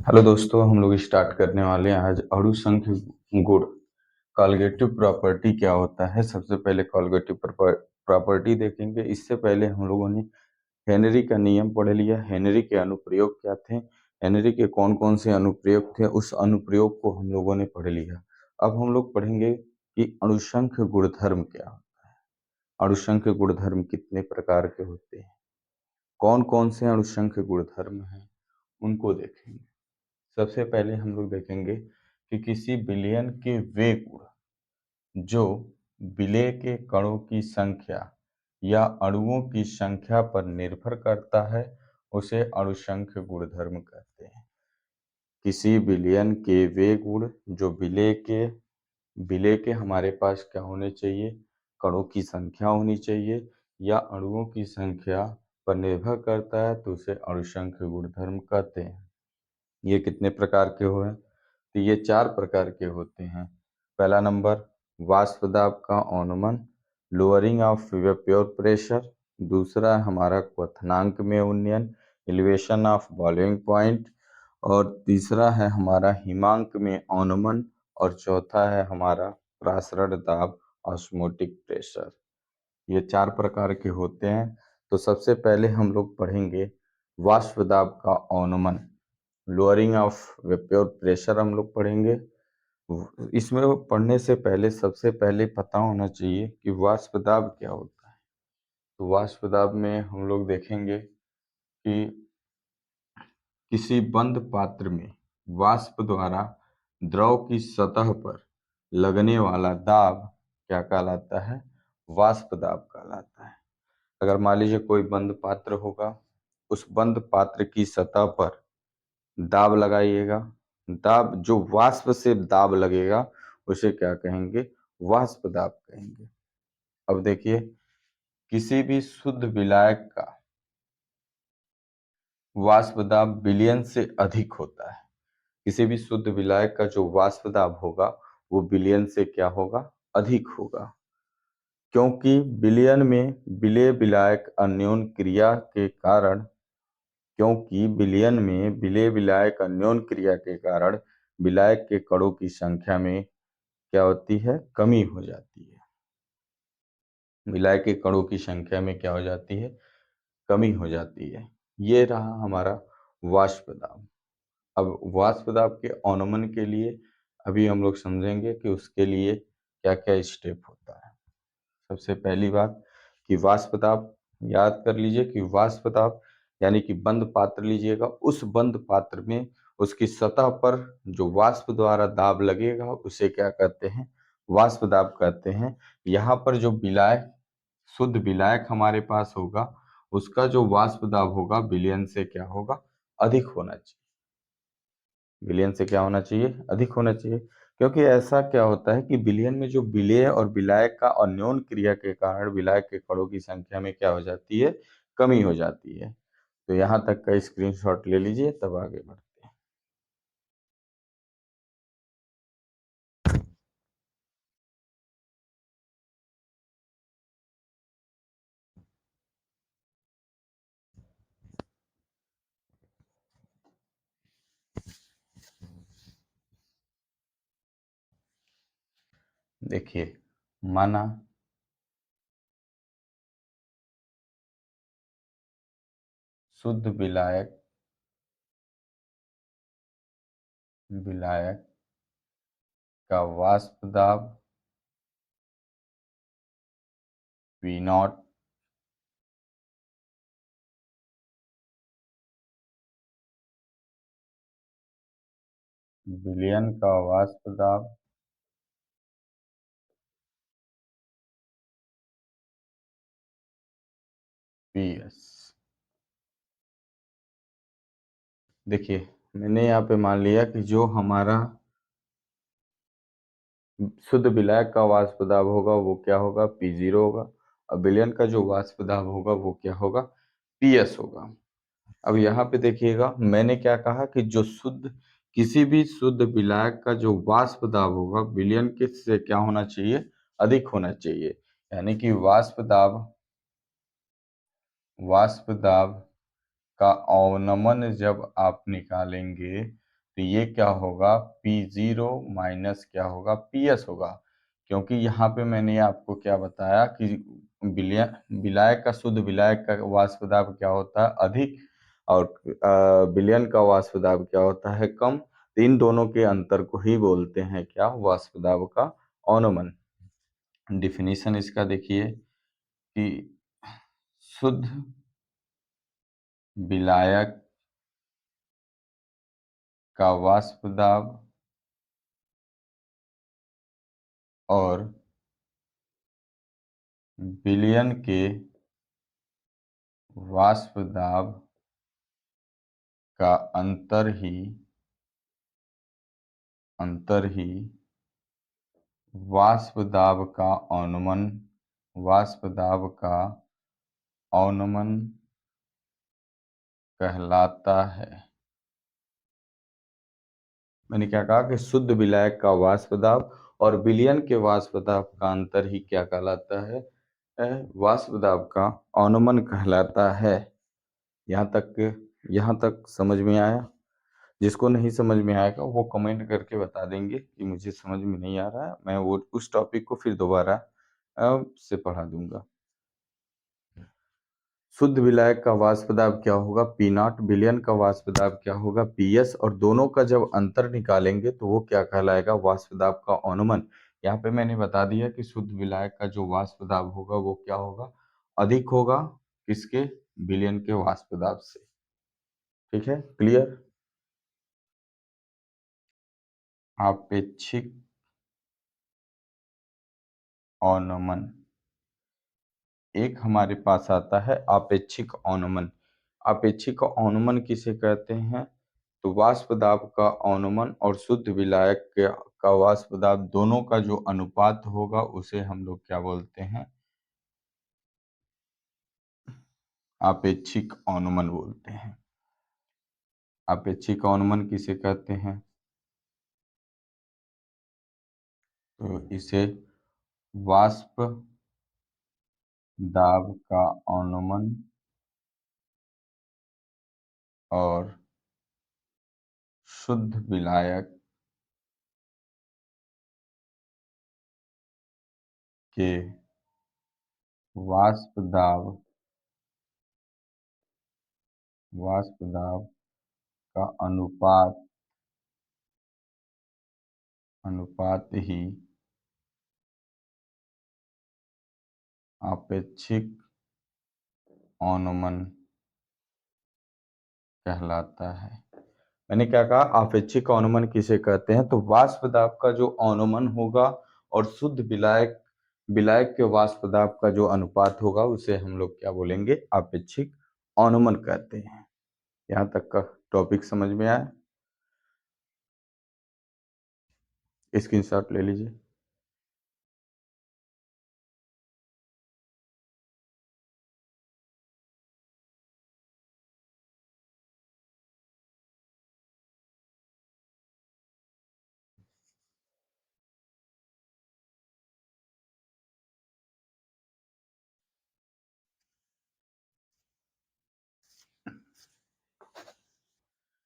Hello दोस्तों, हम लोग स्टार्ट करने वाले हैं आज अणुसंख्य गुण। कॉलगेटिव प्रॉपर्टी क्या होता है। सबसे पहले कॉलगेटिव प्रॉपर्टी देखेंगे। इससे पहले हम लोगों ने हेनरी का नियम पढ़ लिया। हेनरी के अनुप्रयोग क्या थे, हेनरी के कौन कौन से अनुप्रयोग थे, उस अनुप्रयोग को हम लोगों ने पढ़ लिया। अब हम लोग पढ़ेंगे कि अणुसंख्य गुणधर्म क्या होता है। अणुसंख्य गुणधर्म कितने प्रकार के होते हैं, कौन कौन से अणुसंख्य गुणधर्म हैं, उनको देखेंगे। सबसे पहले हम लोग देखेंगे कि किसी विलयन के वे गुण जो विलेय के कणों की संख्या या अणुओं की संख्या पर निर्भर करता है उसे अणुसंख्य गुणधर्म कहते हैं। किसी विलयन के वे गुण जो विलेय के हमारे पास क्या होने चाहिए, कणों की संख्या होनी चाहिए या अणुओं की संख्या पर निर्भर करता है तो उसे अणुसंख्य गुणधर्म कहते हैं। ये कितने प्रकार के हुए, तो ये 4 प्रकार के होते हैं। पहला नंबर वाष्प दाब का अवनमन, लोअरिंग ऑफ वेपर प्रेशर। दूसरा है हमारा क्वथनांक में उन्नयन, एलिवेशन ऑफ बॉइलिंग पॉइंट। और तीसरा है हमारा हिमांक में अवनमन। और चौथा है हमारा प्रासरण दाब, ऑस्मोटिक प्रेशर। ये 4 प्रकार के होते हैं। तो सबसे पहले हम लोग पढ़ेंगे वाष्प दाब का अवनमन, लोअरिंग ऑफ वेपर प्रेशर हम लोग पढ़ेंगे। इसमें पढ़ने से पहले सबसे पहले पता होना चाहिए कि वाष्प दाब क्या होता है। तो वाष्प दाब में हम लोग देखेंगे कि किसी बंद पात्र में वाष्प द्वारा द्रव की सतह पर लगने वाला दाब क्या कहलाता है, वाष्प दाब कहलाता है। अगर मान लीजिए कोई बंद पात्र होगा, उस बंद पात्र की सतह पर दाब लगाइएगा, दाब जो वाष्प से दाब लगेगा उसे क्या कहेंगे, वाष्प दाब कहेंगे। अब देखिए, किसी भी शुद्ध विलायक का वाष्प दाब विलयन से अधिक होता है। किसी भी शुद्ध विलायक का जो वाष्प दाब होगा वो विलयन से क्या होगा, अधिक होगा। क्योंकि विलयन में विलेय विलायक अन्योन क्रिया के कारण क्योंकि विलयन में विलेय विलायक अन्योन क्रिया के कारण विलायक के कणों की संख्या में क्या होती है, कमी हो जाती है। विलायक के कणों की संख्या में क्या हो जाती है, कमी हो जाती है। ये रहा हमारा वाष्प दाब। अब वाष्प दाब के अवनमन के लिए अभी हम लोग समझेंगे कि उसके लिए क्या क्या स्टेप होता है। सबसे पहली बात कि वाष्प दाब, याद कर लीजिए कि वाष्प दाब यानी कि बंद पात्र लीजिएगा, उस बंद पात्र में उसकी सतह पर जो वाष्प द्वारा दाब लगेगा उसे क्या कहते हैं, वाष्प दाब कहते हैं। यहाँ पर जो विलायक, शुद्ध विलायक हमारे पास होगा उसका जो वाष्प दाब होगा विलयन से क्या होगा, अधिक होना चाहिए। विलयन से क्या होना चाहिए, अधिक होना चाहिए। क्योंकि ऐसा क्या होता है कि विलयन में जो विलेय और विलायक का अन्योन क्रिया के कारण विलायक के कणों की संख्या में क्या हो जाती है, कमी हो जाती है। तो यहाँ तक का स्क्रीनशॉट ले लीजिए, तब आगे बढ़ते हैं। देखिए, माना शुद्ध विलायक विलायक का वाष्प दाब V नॉट विलयन का वाष्प दाब PS। देखिए, मैंने यहाँ पे मान लिया कि जो हमारा शुद्ध विलायक का वाष्प दाब होगा वो क्या होगा, P0 होगा। और विलयन का जो वाष्प दाब होगा वो क्या होगा, PS होगा। अब यहाँ पे देखिएगा, मैंने क्या कहा कि जो शुद्ध, किसी भी शुद्ध विलायक का जो वाष्प दाब होगा विलयन के से क्या होना चाहिए, अधिक होना चाहिए। यानी कि वाष्प दाब का अवनमन जब आप निकालेंगे तो ये क्या होगा, P0 माइनस क्या होगा, PS होगा। क्योंकि यहाँ पे मैंने आपको क्या बताया कि विलायक का, शुद्ध विलायक का वाष्प दाब क्या होता है, अधिक, और विलयन का वाष्प दाब क्या होता है, कम। तो इन दोनों के अंतर को ही बोलते हैं क्या, वाष्प दाब का अनुमान। डिफिनीशन इसका देखिए कि शुद्ध विलायक का वाष्प दाब और विलयन के वाष्प दाब का अंतर ही वाष्प दाब का अनुमान, वाष्प दाब का अनुमान कहलाता है। मैंने क्या कहा कि शुद्ध विलायक का वाष्प दाब और विलयन के वाष्प दाब का अंतर ही क्या कहलाता है, वाष्प दाब का अनुमान कहलाता है। यहाँ तक समझ में आया? जिसको नहीं समझ में आएगा वो कमेंट करके बता देंगे कि मुझे समझ में नहीं आ रहा है, मैं वो उस टॉपिक को फिर दोबारा से पढ़ा दूंगा। शुद्ध विलायक का वाष्प दाब क्या होगा, P0, विलयन का वाष्प दाब क्या होगा, PS, और दोनों का जब अंतर निकालेंगे तो वो क्या कहलाएगा, वाष्प दाब का अनुमान। यहाँ पे मैंने बता दिया कि शुद्ध विलायक का जो वाष्प दाब होगा वो क्या होगा, अधिक होगा, किसके, विलयन के वाष्प दाब से। ठीक है, क्लियर? आपेक्षिक अनुमान, एक हमारे पास आता है आपेक्षिक अनुमान। आपेक्षिक अनुमान किसे कहते हैं, तो वाष्प दाब का अनुमान और शुद्ध विलायक का वाष्प दाब दोनों का जो अनुपात होगा उसे हम लोग क्या बोलते हैं, आपेक्षिक अनुमान बोलते हैं। आपेक्षिक अनुमान किसे कहते हैं, तो इसे वाष्प दाब का अनुमान और शुद्ध विलायक के वाष्प दाब का अनुपात ही आपेक्षिक अनुमान कहलाता है। मैंने क्या कहा, आपेक्षिक अनुमान किसे कहते हैं, तो वाष्प दाब का जो अनुमान होगा और शुद्ध विलायक विलायक के वाष्प दाब का जो अनुपात होगा उसे हम लोग क्या बोलेंगे, आपेक्षिक अनुमान कहते हैं। यहाँ तक का टॉपिक समझ में आया? स्क्रीनशॉट ले लीजिए।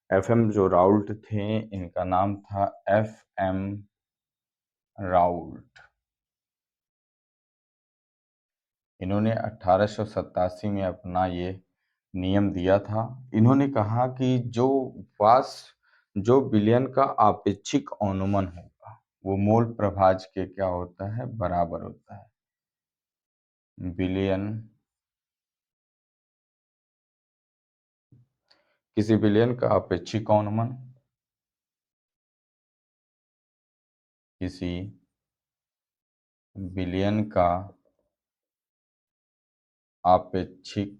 FM जो राउल्ट थे, इनका नाम था FM राउल्ट। इन्होंने 1887 में अपना ये नियम दिया था। इन्होंने कहा कि जो विलयन का आपेक्षिक अनुमान होगा वो मोल प्रभाज के क्या होता है, बराबर होता है। विलयन, किसी विलयन का आपेक्षिक अनुमान किसी विलयन का आपेक्षिक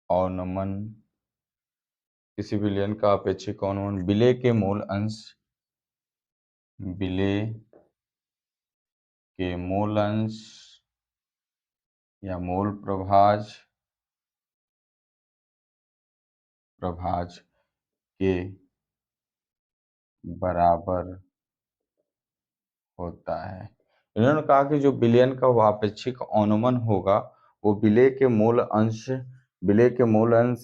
अनुमान किसी विलयन का आपेक्षिक अनुमान विलेय के मूल अंश, विलेय के मूल अंश या मूल प्रभाज के बराबर होता है। इन्होंने कहा कि जो विलयन का वापेक्षिक अनुमान होगा वो विलेय के मूल अंश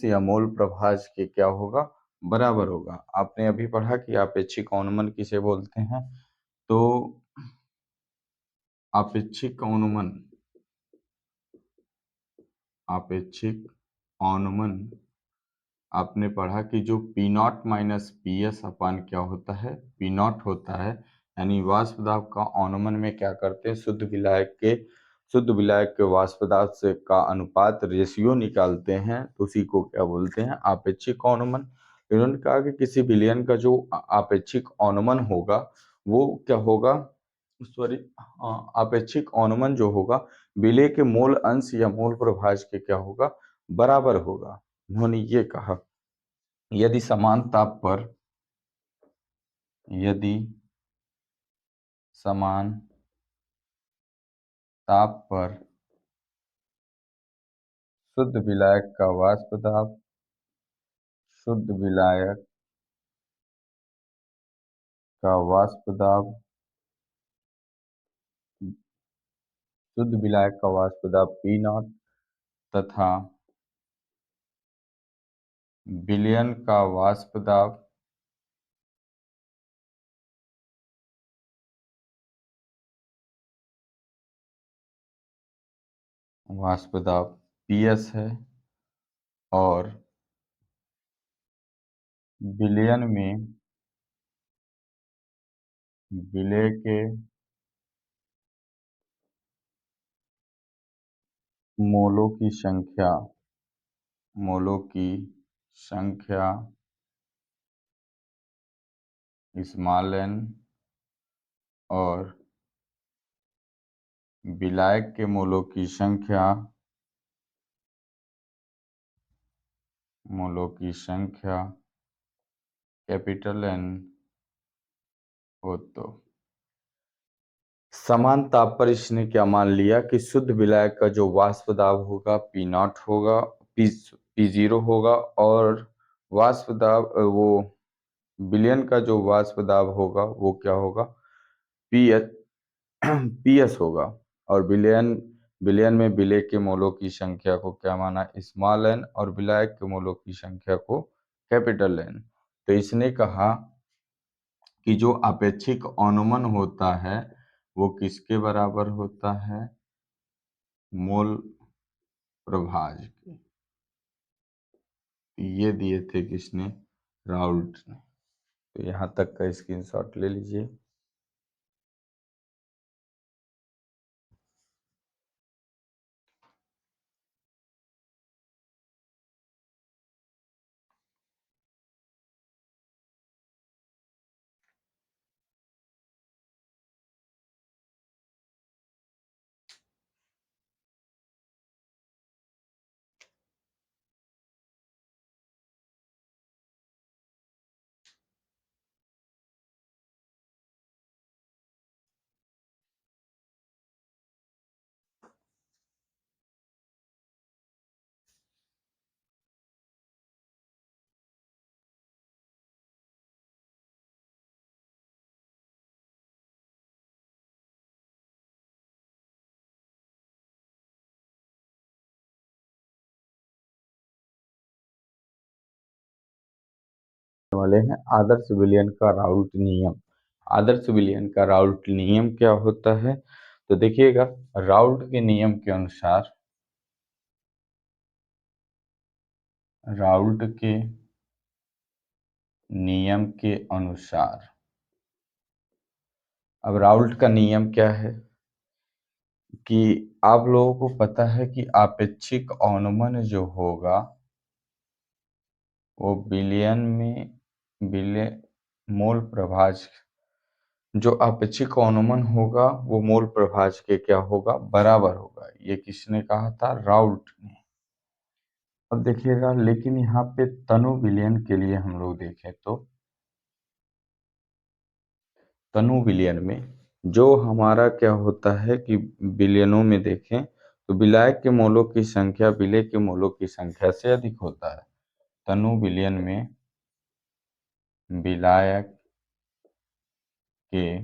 या मूल प्रभाज के क्या होगा, बराबर होगा। आपने अभी पढ़ा कि आपेक्षिक अवनमन किसे बोलते हैं? तो आपेक्षिक अवनमन, आपेक्षिक अवनमन आपने पढ़ा कि जो P not minus P S अपान क्या होता है, पी नॉट होता है। यानी वाष्प दाब का अवनमन में क्या करते हैं, शुद्ध विलायक के वाष्प दाब से का अनुपात रेशियो निकालते हैं, तो उसी को क्या बोलते हैं, आपेक्षिक अवनमन। इन्होंने कहा कि किसी विलयन का जो आपेक्षिक अवनमन होगा वो क्या होगा, सॉरी, आपेक्षिक अवनमन जो होगा विलेय के मोल अंश या मोल प्रभाज के क्या होगा, बराबर होगा। उन्होंने ये कहा यदि समान ताप पर, यदि समान ताप पर शुद्ध विलायक का वाष्प दाब, शुद्ध विलायक का वाष्प दाब, शुद्ध विलायक का वाष्प दाब पी नॉट तथा विलयन का वाष्प दाब, वाष्प दाब पी एस है, और विलयन में विलेय के मोलों की संख्या, मोलों की संख्या स्मॉल एन, और विलायक के मोलों की संख्या, मोलों की संख्या कैपिटल एन हो। तो समान ताप पर इसने क्या मान लिया कि शुद्ध विलायक का जो वाष्प दाब होगा पी नॉट होगा, पी जीरो होगा, और वाष्प दाब वो विलयन का जो वाष्प दाब होगा वो क्या होगा, पी एच पी एस होगा। और विलयन विलयन में विलेय के मोलों की संख्या को क्या माना, स्मॉल एन, और विलायक के मोलों की संख्या को कैपिटल एन। तो इसने कहा कि जो अपेक्षिक अवनमन होता है वो किसके बराबर होता है, मोल प्रभाज के। ये दिए थे किसने, राउल्ट ने। तो यहाँ तक का स्क्रीनशॉट ले लीजिए। वाले हैं आदर्श विलयन का राउल्ट नियम। आदर्श विलयन का राउल्ट नियम क्या होता है, तो देखिएगा, राउल्ट के नियम के अनुसार, राउल्ट के नियम के अनुसार, अब राउल्ट का नियम क्या है कि आप लोगों को पता है कि आपेक्षिक अवनमन जो होगा वो विलयन में विलय मोल प्रभाज, जो आपेक्षिक अवनमन होगा वो मोल प्रभाज के क्या होगा, बराबर होगा। ये किसने कहा था, राउल्ट ने। अब देखिएगा, लेकिन यहाँ पे तनु विलयन के लिए हम लोग देखें तो तनु विलयन में जो हमारा क्या होता है कि विलयनों में देखें तो विलायक के मोलों की संख्या विलेय के मोलों की संख्या से अधिक होता है। तनु विलयन में विलायक के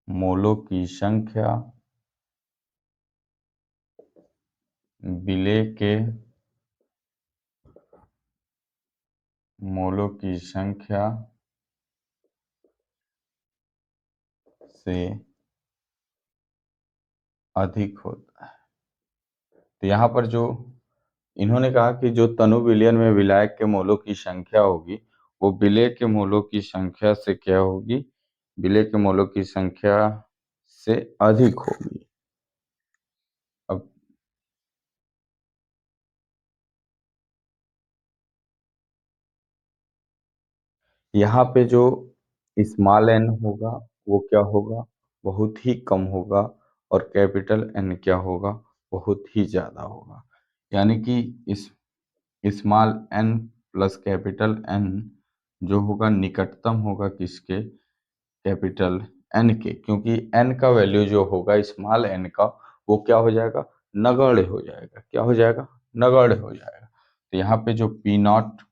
मोलों की संख्या विलेय के मोलों की संख्या से अधिक होता है। तो यहाँ पर जो इन्होंने कहा कि जो तनु विलयन में विलायक के मोलों की संख्या होगी वो विलेय के मोलों की संख्या से क्या होगी, विलेय के मोलों की संख्या से अधिक होगी। अब यहाँ पे जो स्मॉल एन होगा वो क्या होगा, बहुत ही कम होगा, और कैपिटल एन क्या होगा, बहुत ही ज़्यादा होगा। यानी कि इस small n plus capital n जो होगा निकटतम होगा किसके, कैपिटल एन के, क्योंकि एन का वैल्यू जो होगा स्मॉल एन का वो क्या हो जाएगा, नगण्य हो जाएगा। क्या हो जाएगा, नगण्य हो जाएगा। तो यहाँ पे जो P not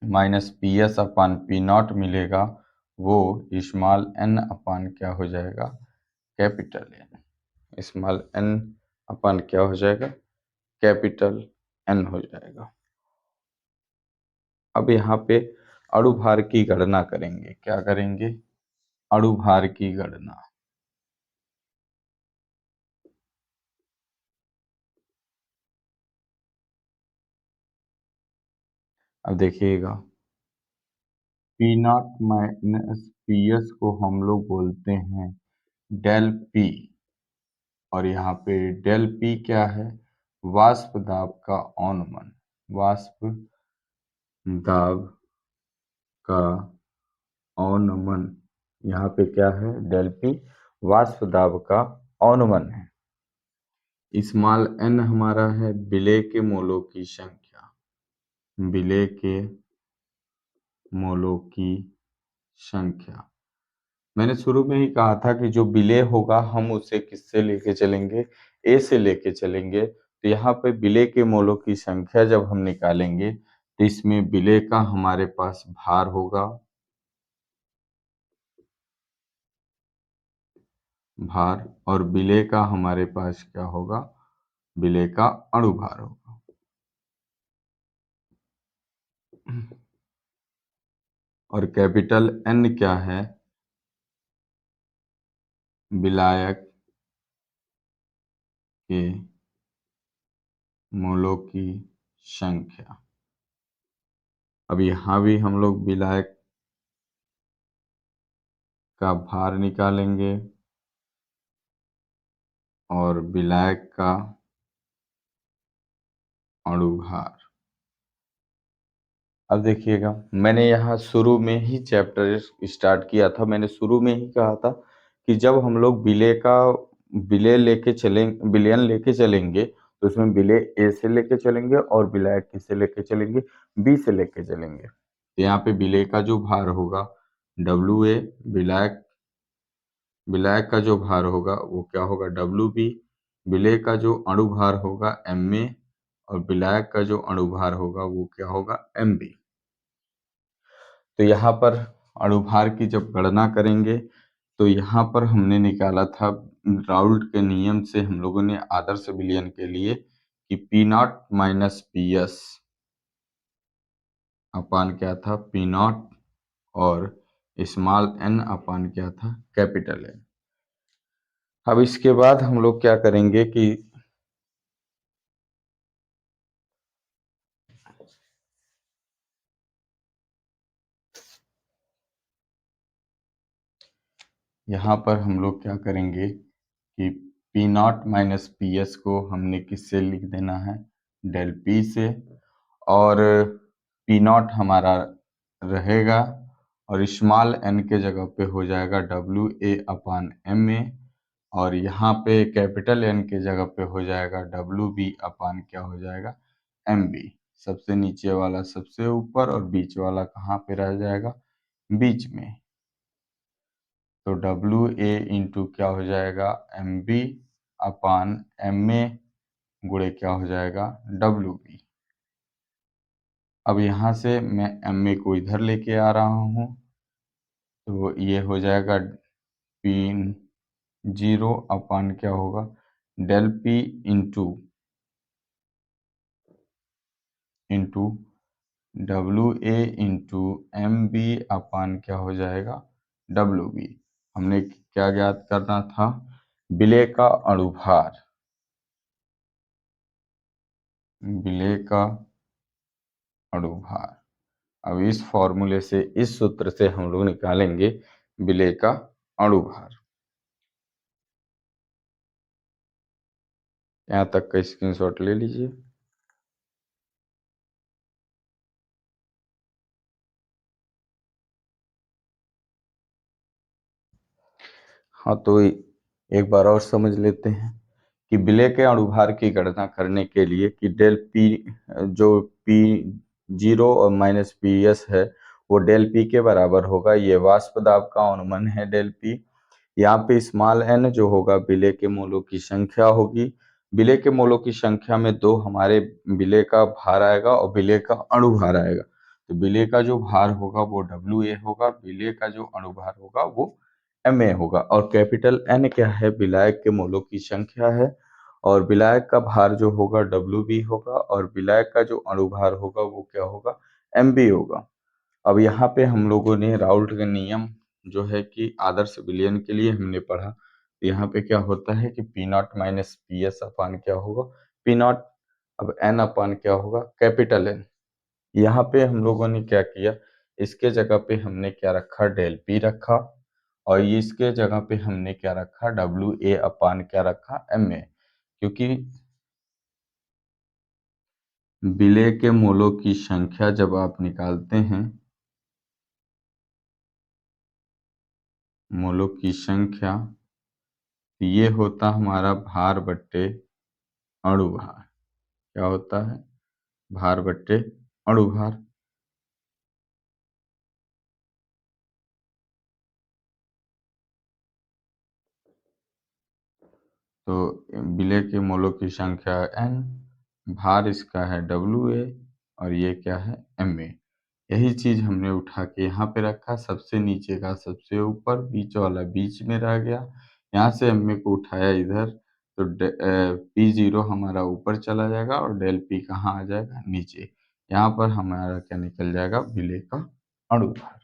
minus P S upon P not मिलेगा वो स्मॉल एन अपान क्या हो जाएगा, कैपिटल एन। स्मॉल एन अपान क्या हो जाएगा, कैपिटल एन हो जाएगा। अब यहाँ पे अणुभार की गणना करेंगे। क्या करेंगे, अणुभार की गणना। अब देखिएगा, P not minus P S को हम लोग बोलते हैं डेल पी, और यहाँ पे डेल पी क्या है, वाष्प दाब का अवनमन। वाष्प दाब का अवनमन यहाँ पे क्या है, डेल पी वाष्प दाब का अवनमन है। स्मॉल एन हमारा है विलेय के मोलों की संख्या, विलेय के मोलों की संख्या। मैंने शुरू में ही कहा था कि जो विलेय होगा हम उसे किससे लेके चलेंगे, ए से लेके चलेंगे। तो यहाँ पे विलेय के मोलों की संख्या जब हम निकालेंगे तो इसमें विलेय का हमारे पास भार होगा, भार, और विलेय का हमारे पास क्या होगा, विलेय का अणुभार होगा। और कैपिटल एन क्या है, विलायक के मोलों की संख्या। अब यहाँ भी हम लोग विलायक का भार निकालेंगे और विलायक का अणुभार। अब देखिएगा, मैंने यहाँ शुरू में ही चैप्टर स्टार्ट किया था। मैंने शुरू में ही कहा था कि जब हम लोग विलेय लेके चलेंगे, विलयन लेके चलेंगे तो उसमें विलेय ए से लेके चलेंगे और विलायक किससे लेके चलेंगे, बी से लेके चलेंगे। तो यहाँ पे विलेय का जो भार होगा डब्ल्यू ए, विलायक विलायक का जो भार होगा वो क्या होगा, डब्ल्यू बी, विलेय का जो अणुभार होगा एम ए, और विलायक का जो अणुभार होगा वो क्या होगा, एम बी। तो यहाँ पर अणुभार की जब गणना करेंगे तो यहाँ पर हमने निकाला था राउल्ट के नियम से, हम लोगों ने आदर्श विलयन के लिए कि P not minus P S अपान क्या था, पी नॉट, और स्मॉल एन अपान क्या था, कैपिटल एन। अब इसके बाद हम लोग क्या करेंगे कि यहाँ पर हम लोग क्या करेंगे कि P not minus P S को हमने किससे लिख देना है, डेल पी से, और पी नॉट हमारा रहेगा और स्मॉल एन के जगह पे हो जाएगा डब्ल्यू ए अपान एम ए, और यहाँ पे कैपिटल एन के जगह पे हो जाएगा डब्ल्यू बी अपान क्या हो जाएगा, एम बी। सबसे नीचे वाला सबसे ऊपर और बीच वाला कहाँ पे रह जाएगा, बीच में। तो डब्ल्यू ए इंटू क्या हो जाएगा, M B upon M A गुणे क्या हो जाएगा, डब्ल्यू बी। अब यहाँ से मैं एम ए को इधर लेके आ रहा हूँ तो ये हो जाएगा पी जीरो अपान क्या होगा, del P into W A into M B अपान क्या हो जाएगा, डब्ल्यू बी। हमने क्या ज्ञात करना था, विलेय का अणुभार, विलेय का अणुभार। अब इस फॉर्मूले से, इस सूत्र से हम लोग निकालेंगे विलेय का अणुभार। यहाँ तक का स्क्रीनशॉट ले लीजिए। हाँ, तो एक बार और समझ लेते हैं कि विलेय के अणुभार की गणना करने के लिए कि डेल पी, जो पी जीरो और माइनस पी एस है, वो डेल पी के बराबर होगा। ये वाष्प दाब का अनुमान है डेल पी। यहाँ पे स्मॉल एन जो होगा विलेय के मोलों की संख्या होगी। विलेय के मोलों की संख्या में दो हमारे विलेय का भार आएगा और विलेय का अणुभार आएगा। तो विलेय का जो भार होगा वो डब्ल्यू ए होगा, विलेय का जो अणुभार होगा वो एम ए होगा। और कैपिटल एन क्या है, विलायक के मोलों की संख्या है। और विलायक का भार जो होगा डब्ल्यू बी होगा, और विलायक का जो अणुभार होगा वो क्या होगा, एम बी होगा। अब यहाँ पे हम लोगों ने राउल्ट का नियम जो है कि आदर्श विलयन के लिए हमने पढ़ा। तो यहाँ पे क्या होता है कि P not minus P S अपान क्या होगा, पी नॉट। अब एन अपान क्या होगा, कैपिटल एन। यहाँ पे हम लोगों ने क्या किया, इसके जगह पे हमने क्या रखा, डेल पी रखा। और इसके जगह पे हमने क्या रखा, डब्ल्यू ए अपान क्या रखा, एम ए। क्योंकि विलेय के मोलों की संख्या जब आप निकालते हैं, मोलों की संख्या, तो ये होता हमारा भार बट्टे अणुभार। क्या होता है, भार बट्टे अणुभार। तो विलेय के मोलों की संख्या n, भार इसका है डब्ल्यू ए, और ये क्या है, एम ए। यही चीज हमने उठा के यहाँ पे रखा, सबसे नीचे का सबसे ऊपर, बीच वाला बीच में रह गया। यहाँ से एम ए को उठाया इधर, तो पी जीरो हमारा ऊपर चला जाएगा और डेल पी कहाँ आ जाएगा, नीचे। यहाँ पर हमारा क्या निकल जाएगा, विलेय का अणुभार।